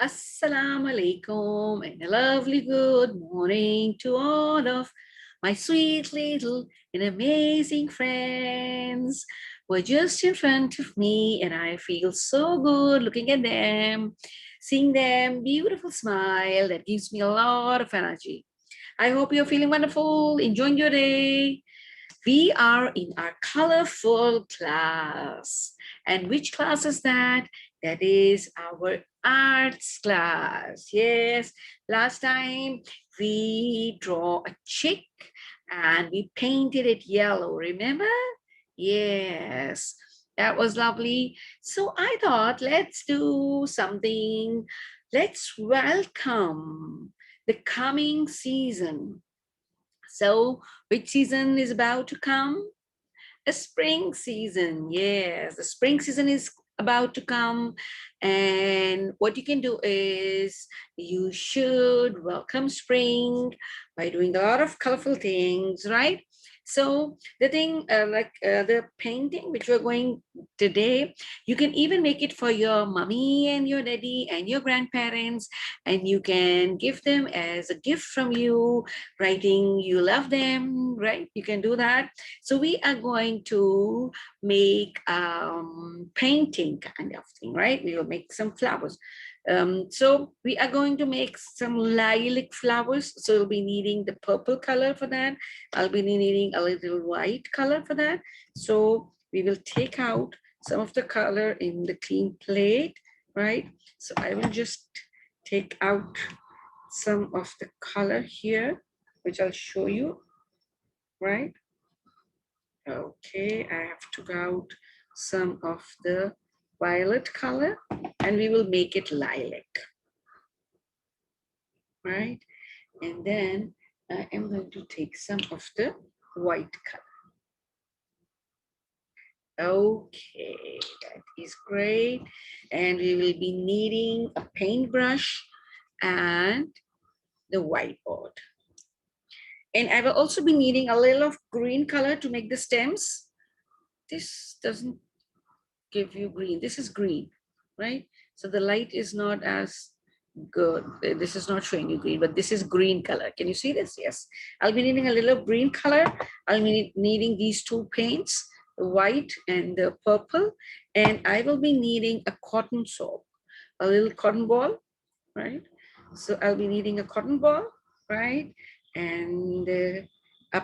Assalamu alaikum and a lovely good morning to all of my sweet little and amazing friends who are just in front of me, and I feel so good looking at them, seeing them beautiful smile that gives me a lot of energy. I hope you're feeling wonderful, enjoying your day. We are in our colorful class. And which class is that? That is our arts class. Yes, last time we draw a chick and we painted it yellow, remember? Yes, that was lovely. So I thought, let's do something. Let's welcome the coming season. So, which season is about to come? A spring season. Yes, the spring season is about to come. And what you can do is you should welcome spring by doing a lot of colorful things, right? So the thing the painting which we're going today, you can even make it for your mommy and your daddy and your grandparents, and you can give them as a gift from you, writing you love them, right? You can do that. So we are going to make painting kind of thing, right? We will make some flowers. So we are going to make some lilac flowers. So we'll be needing the purple color for that. I'll be needing a little white color for that. So we will take out some of the color in the clean plate, right? So I will just take out some of the color here, which I'll show you, right? Okay, I have took out some of the violet color and we will make it lilac, right? And then I am going to take some of the white color. Okay, that is great. And we will be needing a paintbrush and the whiteboard. And I will also be needing a little of green color to make the stems. This doesn't give you green. This is green, right? So the light is not as good. This is not showing you green, but this is green color. Can you see this? Yes. I'll be needing a little green color. I'll be needing these two paints, the white and the purple. And I will be needing a cotton swab, a little cotton ball, right? So I'll be needing a cotton ball, right? And a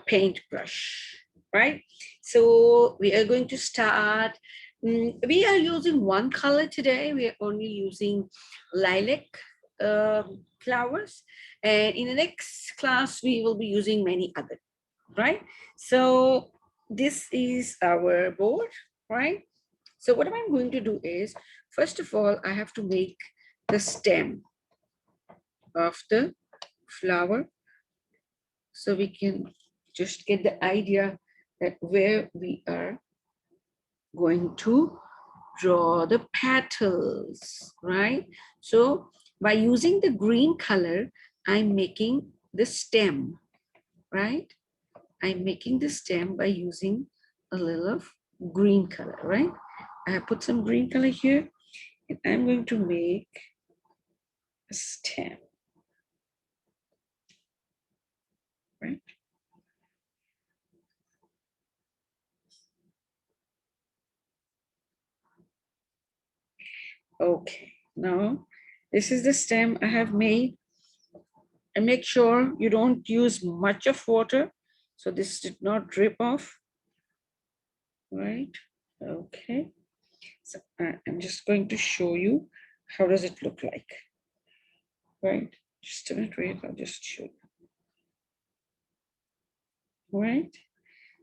paintbrush, right? So we are going to start. We are using one color today. We are only using lilac flowers. And in the next class, we will be using many other, right? So this is our board, right? So what I'm going to do is, first of all, I have to make the stem of the flower so we can just get the idea that where we are going to draw the petals, right? So by using the green color, I'm making the stem, right? I'm making the stem by using a little of green color, right? I have put some green color here and I'm going to make a stem, right? Okay, now this is the stem I have made. And make sure you don't use much of water so this did not drip off, right? Okay, so I'm just going to show you how does it look like, right? Just a minute, wait, I'll just show you, right?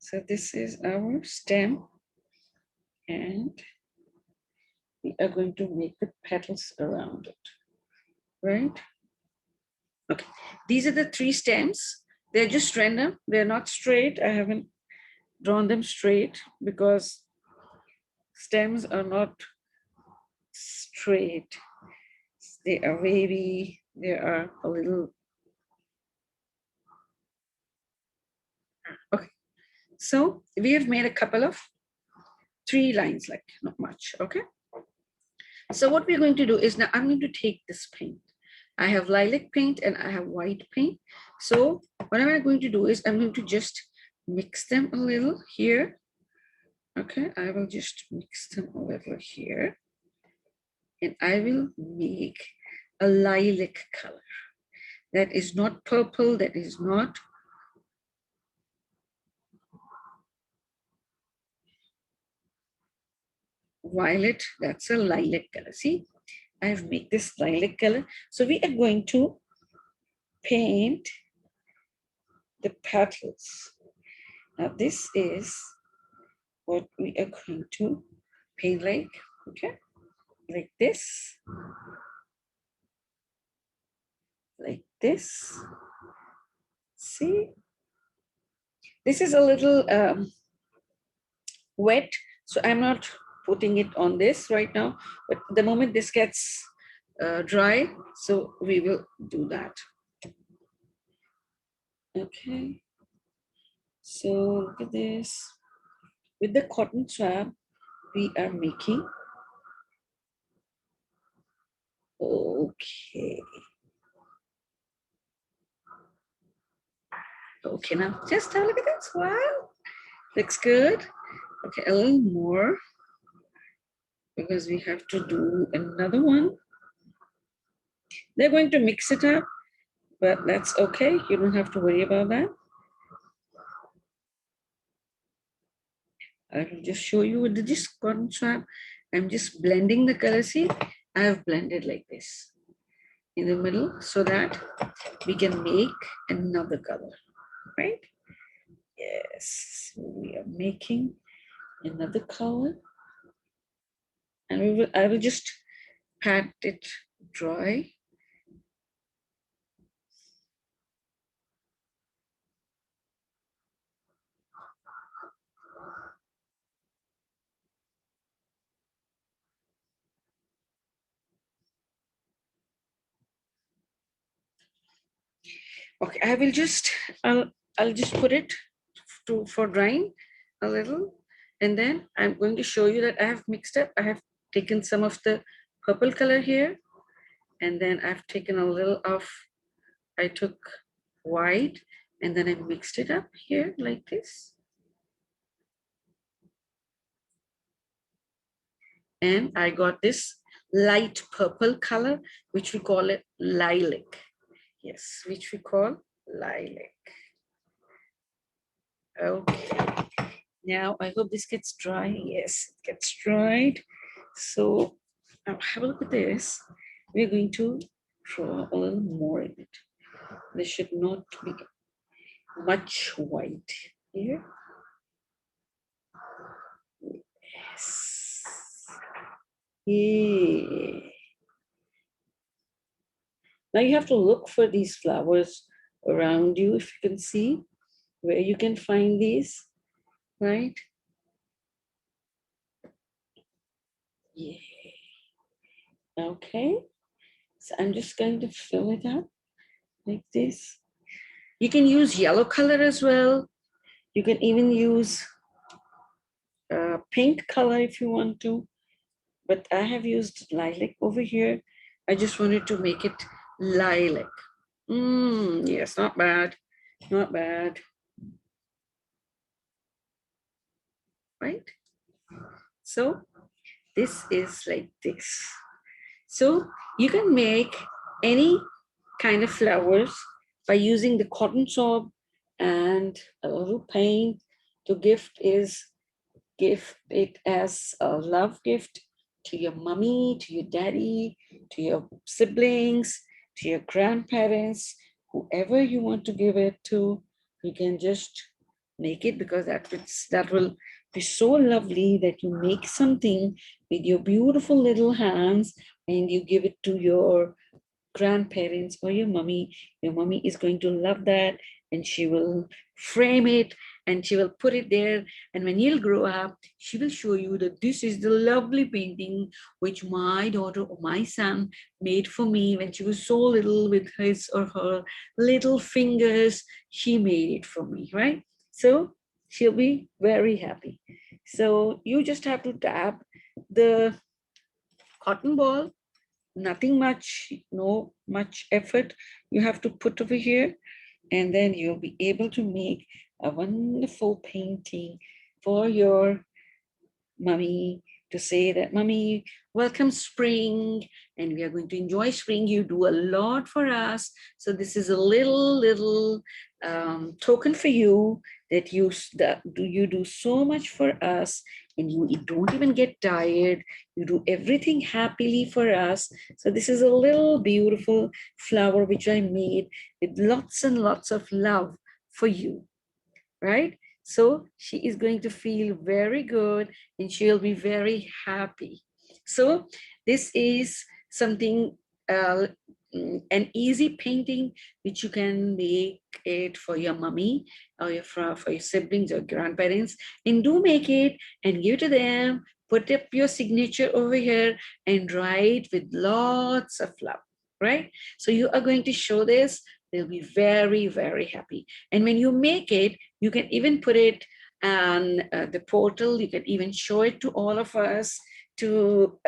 So this is our stem and we are going to make the petals around it, right? Okay, these are the three stems. They're just random, they're not straight. I haven't drawn them straight because stems are not straight. They are wavy, they are a little, okay. So we have made a couple of three lines, like not much, okay? So what we're going to do is now I'm going to take this paint. I have lilac paint and I have white paint. So what am I going to do is I'm going to just mix them a little here. Okay, I will just mix them a little here. And I will make a lilac color. That is not purple, that is not violet, that's a lilac color. See, I have made this lilac color. So we are going to paint the petals. Now this is what we are going to paint like, okay, like this, like this. See, this is a little wet, so I'm not putting it on this right now, but the moment this gets dry, so we will do that. Okay, so look at this. With the cotton swab, we are making, okay. Okay, now just have a look at this. Wow, looks good. Okay, a little more because we have to do another one. They're going to mix it up, but that's okay. You don't have to worry about that. I will just show you with this cotton swab. I'm just blending the color. See, I have blended like this in the middle so that we can make another color, right? Yes, we are making another color, and I will just pat it dry. Okay, I will just, I'll just put it for drying a little, and then I'm going to show you that I have mixed up. I have taken some of the purple color here, and then I've taken a little of, I took white, and then I mixed it up here like this. And I got this light purple color, which we call it lilac. Yes, which we call lilac. Okay. Now I hope this gets dry. Yes, it gets dried. So now have a look at this. We're going to draw a little more in it. There should not be much white here. Yes. Yeah. Now you have to look for these flowers around you, if you can see where you can find these, right? Yeah. Okay. So I'm just going to fill it up like this. You can use yellow color as well. You can even use pink color if you want to, but I have used lilac over here. I just wanted to make it lilac. Yes, not bad, not bad, right? So this is like this. So you can make any kind of flowers by using the cotton swab and a little paint. To gift it as a love gift to your mommy, to your daddy, to your siblings, to your grandparents, whoever you want to give it to. You can just make it, because that will be so lovely that you make something with your beautiful little hands and you give it to your grandparents or your mommy. Your mommy is going to love that, and she will frame it and she will put it there. And when you'll grow up, she will show you that this is the lovely painting which my daughter or my son made for me when she was so little, with his or her little fingers. She made it for me, right? So she'll be very happy. So you just have to tap the cotton ball, nothing much, no much effort you have to put over here. And then you'll be able to make a wonderful painting for your mommy, to say that, mommy, welcome spring, and we are going to enjoy spring. You do a lot for us. So this is a little token for you, that you do so much for us, and you don't even get tired. You do everything happily for us. So this is a little beautiful flower which I made with lots and lots of love for you, right? So she is going to feel very good and she'll be very happy. So this is something, an easy painting which you can make it for your mommy or for your siblings or grandparents, and do make it and give to them. Put up your signature over here and write with lots of love, right? So you are going to show this. They'll be very, very happy. And when you make it, you can even put it on the portal. You can even show it to all of us to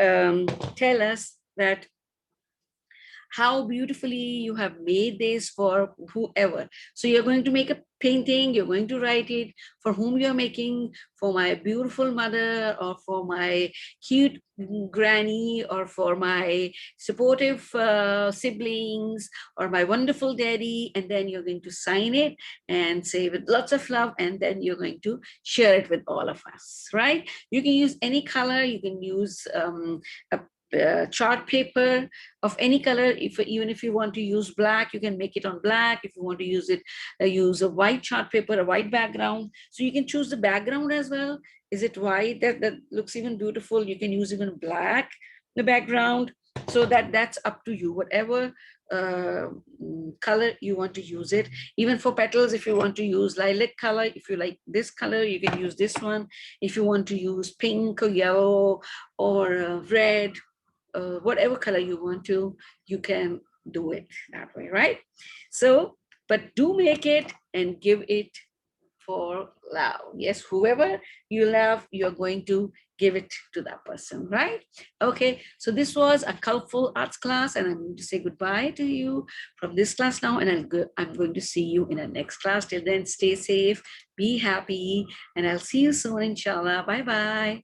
tell us that how beautifully you have made this for whoever. So you're going to make a painting, you're going to write it for whom you're making, for my beautiful mother, or for my cute granny, or for my supportive siblings, or my wonderful daddy. And then you're going to sign it and say with lots of love, and then you're going to share it with all of us, right? You can use any color. You can use a chart paper of any color. Even if you want to use black, you can make it on black. If you want to use it, use a white chart paper, a white background. So you can choose the background as well. Is it white? That looks even beautiful. You can use even black, the background. So that's up to you, whatever color you want to use it. Even for petals, if you want to use lilac color, if you like this color, you can use this one. If you want to use pink or yellow or red, whatever color you want to, you can do it that way, right? So, but do make it and give it for love. Yes, whoever you love, you're going to give it to that person, right? Okay, so this was a colorful arts class, and I'm going to say goodbye to you from this class now, and I'm going to see you in the next class. Till then, stay safe, be happy, and I'll see you soon, inshallah. Bye-bye.